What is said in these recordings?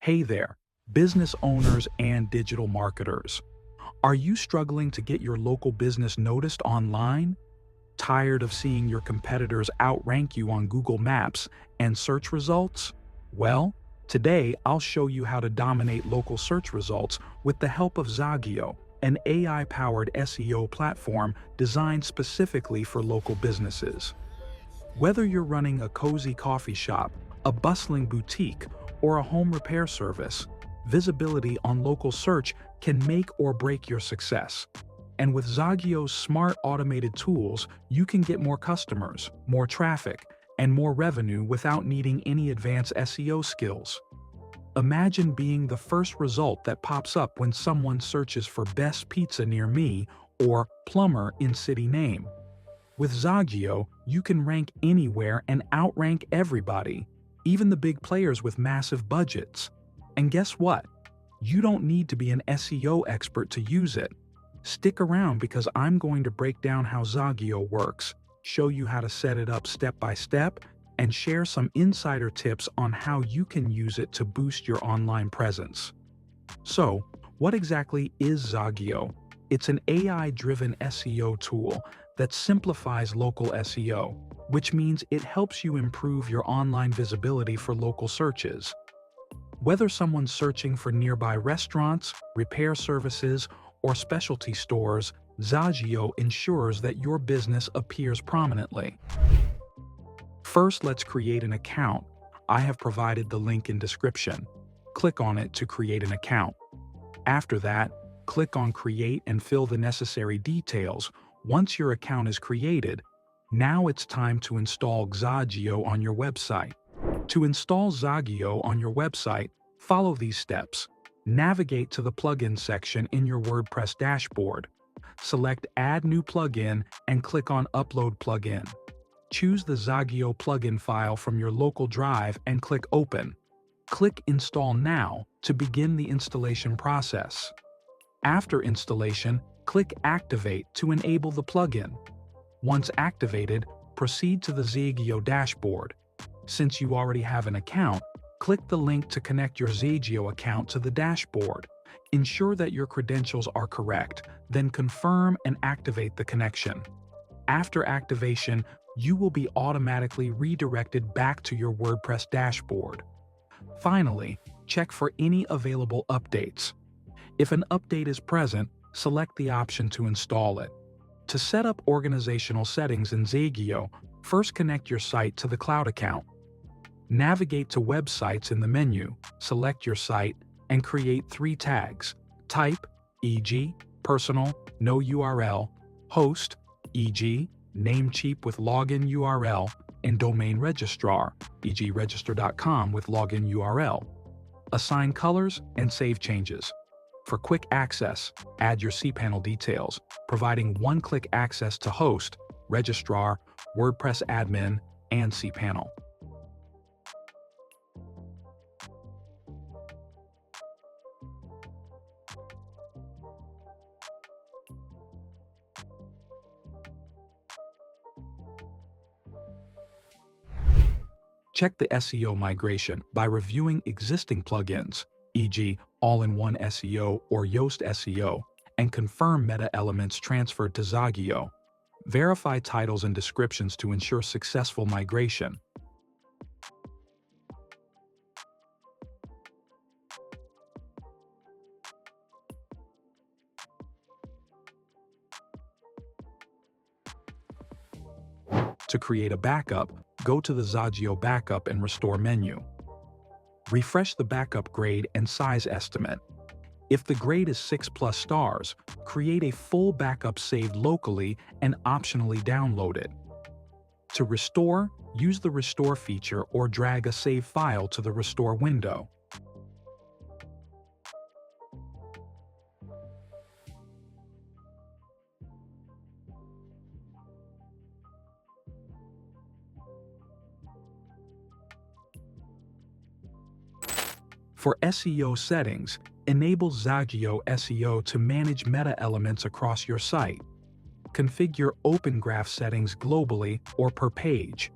Hey there, business owners and digital marketers. Are you struggling to get your local business noticed online? Tired of seeing your competitors outrank you on Google Maps and search results? Well, today I'll show you how to dominate local search results with the help of Xagio, an AI-powered SEO platform designed specifically for local businesses. Whether you're running a cozy coffee shop, a bustling boutique, or a home repair service, visibility on local search can make or break your success. And with Xagio's smart automated tools, you can get more customers, more traffic, and more revenue without needing any advanced SEO skills. Imagine being the first result that pops up when someone searches for best pizza near me or plumber in city name. With Xagio, you can rank anywhere and outrank everybody, even the big players with massive budgets. And guess what? You don't need to be an SEO expert to use it. Stick around because I'm going to break down how Xagio works, show you how to set it up step by step, and share some insider tips on how you can use it to boost your online presence. So, what exactly is Xagio? It's an AI-driven SEO tool that simplifies local SEO, which means it helps you improve your online visibility for local searches. Whether someone's searching for nearby restaurants, repair services, or specialty stores, Xagio ensures that your business appears prominently. First, let's create an account. I have provided the link in description. Click on it to create an account. After that, click on Create and fill the necessary details. Once your account is created, now it's time to install Xagio on your website. To install Xagio on your website, follow these steps. Navigate to the plugin section in your WordPress dashboard. Select Add New Plugin and click on Upload Plugin. Choose the Xagio plugin file from your local drive and click Open. Click Install Now to begin the installation process. After installation, click Activate to enable the plugin. Once activated, proceed to the Xagio dashboard. Since you already have an account, click the link to connect your Xagio account to the dashboard. Ensure that your credentials are correct, then confirm and activate the connection. After activation, you will be automatically redirected back to your WordPress dashboard. Finally, check for any available updates. If an update is present, select the option to install it. To set up organizational settings in Xagio, first connect your site to the cloud account. Navigate to Websites in the menu, select your site, and create 3 tags: Type, e.g., Personal, No URL, Host, e.g., Namecheap with login URL, and Domain Registrar, e.g., register.com with login URL. Assign colors and save changes. For quick access, add your cPanel details, providing one-click access to host, registrar, WordPress admin, and cPanel. Check the SEO migration by reviewing existing plugins, e.g., All-in-One SEO or Yoast SEO, and confirm meta elements transferred to Xagio. Verify titles and descriptions to ensure successful migration. To create a backup, go to the Xagio Backup and Restore menu. Refresh the backup grade and size estimate. If the grade is 6+ stars, create a full backup saved locally and optionally download it. To restore, use the Restore feature or drag a save file to the Restore window. For SEO settings, enable Xagio SEO to manage meta elements across your site. Configure Open Graph settings globally or per page.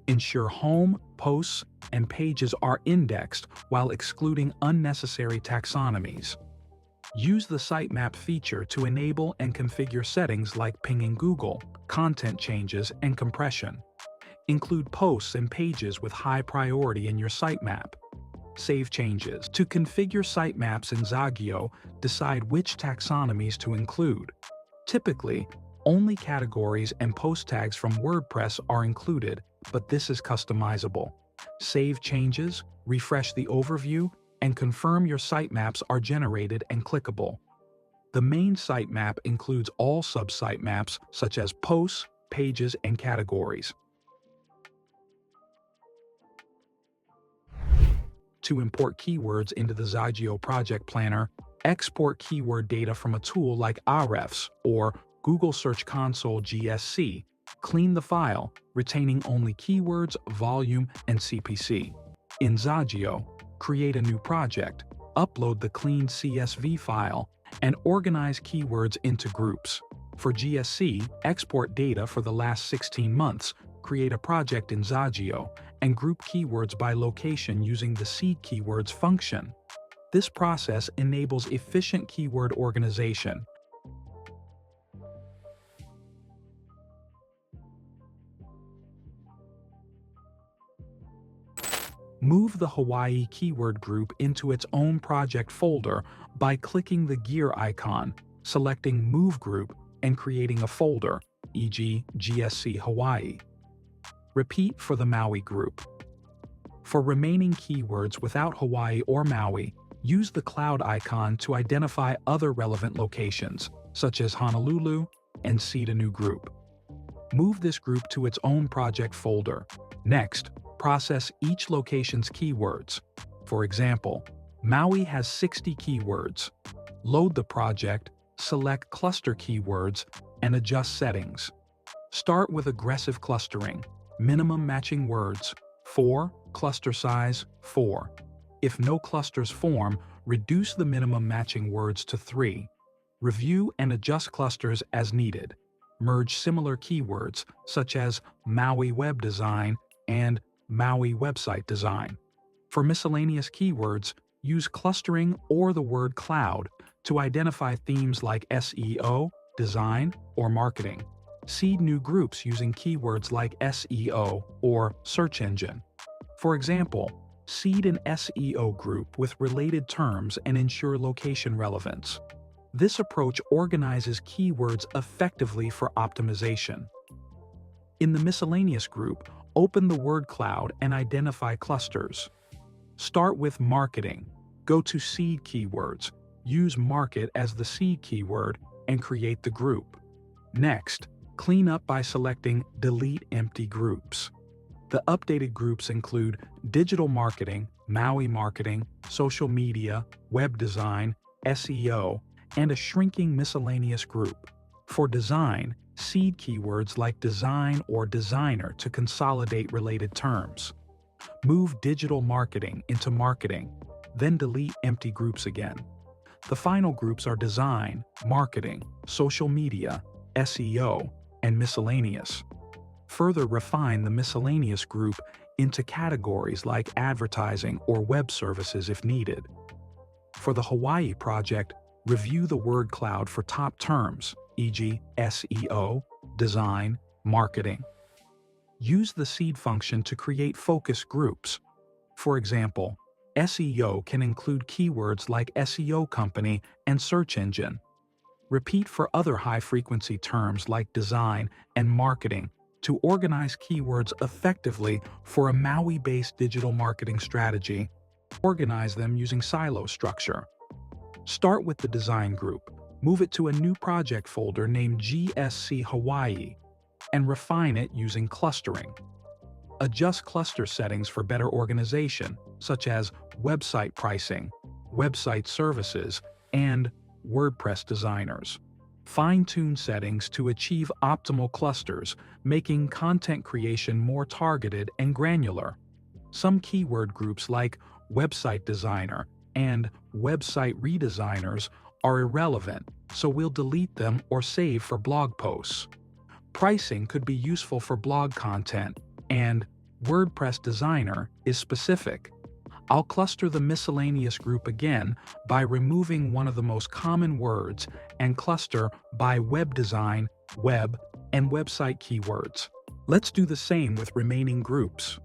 Ensure home, posts and pages are indexed while excluding unnecessary taxonomies. Use the sitemap feature to enable and configure settings like pinging Google, content changes, and compression. Include posts and pages with high priority in your sitemap. Save changes. To configure sitemaps in Xagio, decide which taxonomies to include. Typically, only categories and post tags from WordPress are included, but this is customizable. Save changes, refresh the overview, and confirm your sitemaps are generated and clickable. The main sitemap includes all sub-sitemaps such as posts, pages, and categories. To import keywords into the Xagio Project Planner, export keyword data from a tool like Ahrefs or Google Search Console GSC. Clean the file, retaining only keywords, volume, and CPC. In Xagio, create a new project, upload the cleaned CSV file, and organize keywords into groups. For GSC, export data for the last 16 months, create a project in Xagio, and group keywords by location using the seed keywords function. This process enables efficient keyword organization. Move the Hawaii keyword group into its own project folder by clicking the gear icon, selecting Move Group, and creating a folder, e.g. GSC Hawaii. Repeat for the Maui group. For remaining keywords without Hawaii or Maui, use the cloud icon to identify other relevant locations, such as Honolulu, and seed a new group. Move this group to its own project folder. Next, process each location's keywords. For example, Maui has 60 keywords. Load the project, select cluster keywords, and adjust settings. Start with aggressive clustering, minimum matching words, 4, cluster size, 4. If no clusters form, reduce the minimum matching words to 3. Review and adjust clusters as needed. Merge similar keywords, such as Maui web design and Maui website design. For miscellaneous keywords, use clustering or the word cloud to identify themes like SEO, design, or marketing. Seed new groups using keywords like SEO or search engine. For example, seed an SEO group with related terms and ensure location relevance. This approach organizes keywords effectively for optimization. In the miscellaneous group, open the word cloud and identify clusters. Start with marketing. Go to seed keywords. Use market as the seed keyword and create the group. Next, clean up by selecting delete empty groups. The updated groups include digital marketing, Maui marketing, social media, web design, SEO, and a shrinking miscellaneous group. For design, seed keywords like design or designer to consolidate related terms. Move digital marketing into marketing, then delete empty groups again. The final groups are design, marketing, social media, SEO, and miscellaneous. Further refine the miscellaneous group into categories like advertising or web services if needed. For the Hawaii project, review the word cloud for top terms, e.g. SEO, design, marketing. Use the seed function to create focus groups. For example, SEO can include keywords like SEO company and search engine. Repeat for other high-frequency terms like design and marketing to organize keywords effectively for a Maui-based digital marketing strategy. Organize them using silo structure. Start with the design group, move it to a new project folder named GSC Hawaii, and refine it using clustering. Adjust cluster settings for better organization, such as website pricing, website services, and WordPress designers. Fine-tune settings to achieve optimal clusters, making content creation more targeted and granular. Some keyword groups like website designer and website redesigners are irrelevant, so we'll delete them or save for blog posts. Pricing could be useful for blog content, and WordPress designer is specific. I'll cluster the miscellaneous group again by removing one of the most common words and cluster by web design, web, and website keywords. Let's do the same with remaining groups.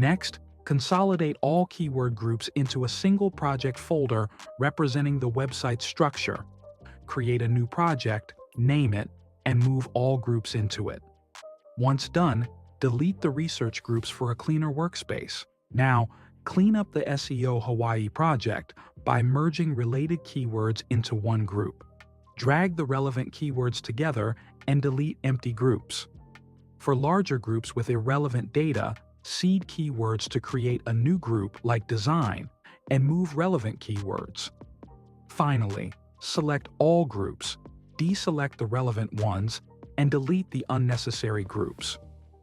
Next, consolidate all keyword groups into a single project folder representing the website's structure. Create a new project, name it, and move all groups into it. Once done, delete the research groups for a cleaner workspace. Now, clean up the SEO Hawaii project by merging related keywords into one group. Drag the relevant keywords together and delete empty groups. For larger groups with irrelevant data, seed keywords to create a new group like design and move relevant keywords. Finally, select all groups, deselect the relevant ones, and delete the unnecessary groups.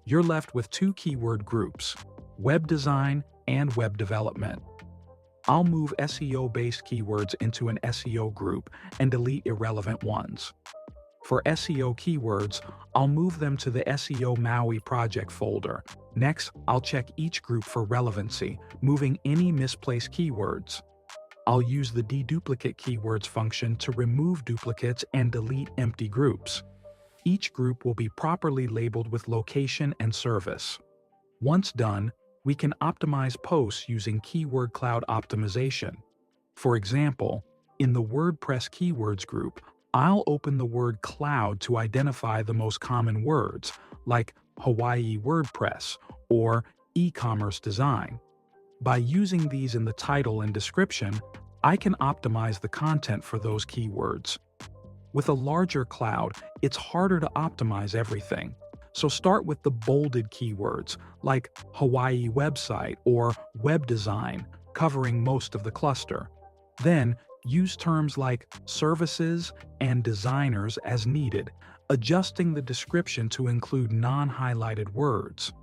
You're left with two keyword groups, web design and web development. I'll move SEO-based keywords into an SEO group and delete irrelevant ones. For SEO keywords, I'll move them to the SEO Maui project folder. Next, I'll check each group for relevancy, moving any misplaced keywords. I'll use the deduplicate keywords function to remove duplicates and delete empty groups. Each group will be properly labeled with location and service. Once done, we can optimize posts using Keyword Cloud optimization. For example, in the WordPress keywords group, I'll open the word cloud to identify the most common words, like Hawaii WordPress or e-commerce design. By using these in the title and description, I can optimize the content for those keywords. With a larger cloud, it's harder to optimize everything. So start with the bolded keywords, like Hawaii website or web design, covering most of the cluster. Then, use terms like services and designers as needed, adjusting the description to include non-highlighted words.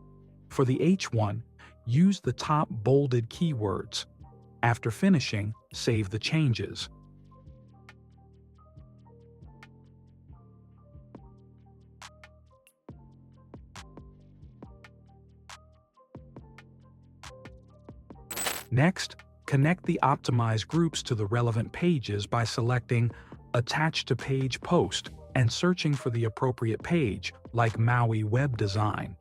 For the H1, use the top bolded keywords. After finishing, save the changes. Next, connect the optimized groups to the relevant pages by selecting Attach to Page Post and searching for the appropriate page, like Maui Web Design.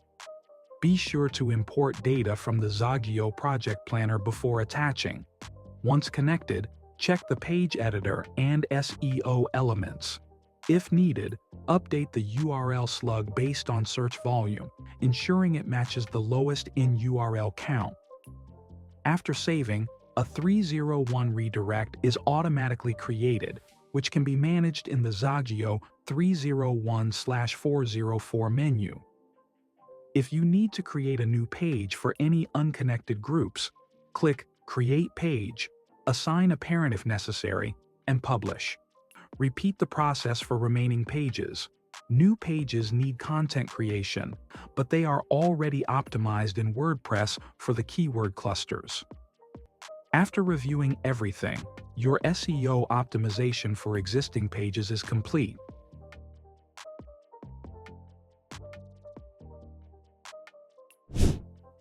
Be sure to import data from the Xagio project planner before attaching. Once connected, check the page editor and SEO elements. If needed, update the URL slug based on search volume, ensuring it matches the lowest in URL count. After saving, a 301 redirect is automatically created, which can be managed in the Xagio 301/404 menu. If you need to create a new page for any unconnected groups, click Create Page, assign a parent if necessary, and publish. Repeat the process for remaining pages. New pages need content creation, but they are already optimized in WordPress for the keyword clusters. After reviewing everything, your SEO optimization for existing pages is complete.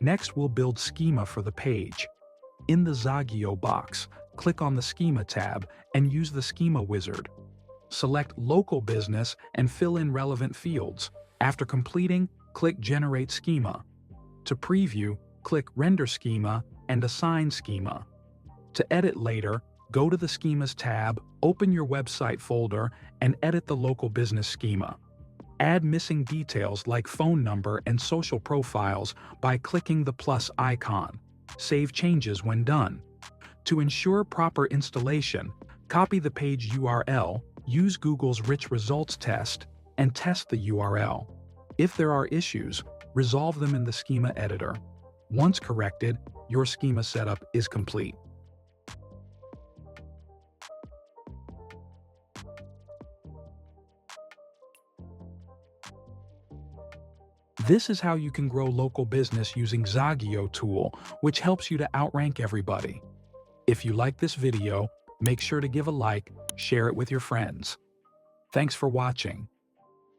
Next, we'll build schema for the page. In the Xagio box, click on the Schema tab and use the Schema wizard. Select Local Business and fill in relevant fields. After completing, click Generate Schema. To preview, click Render Schema and Assign Schema. To edit later, go to the Schemas tab, open your website folder, and edit the local business schema. Add missing details like phone number and social profiles by clicking the plus icon. Save changes when done. To ensure proper installation, copy the page URL, use Google's Rich Results test, and test the URL. If there are issues, resolve them in the schema editor. Once corrected, your schema setup is complete. This is how you can grow local business using Xagio tool, which helps you to outrank everybody. If you like this video, make sure to give a like, share it with your friends. Thanks for watching.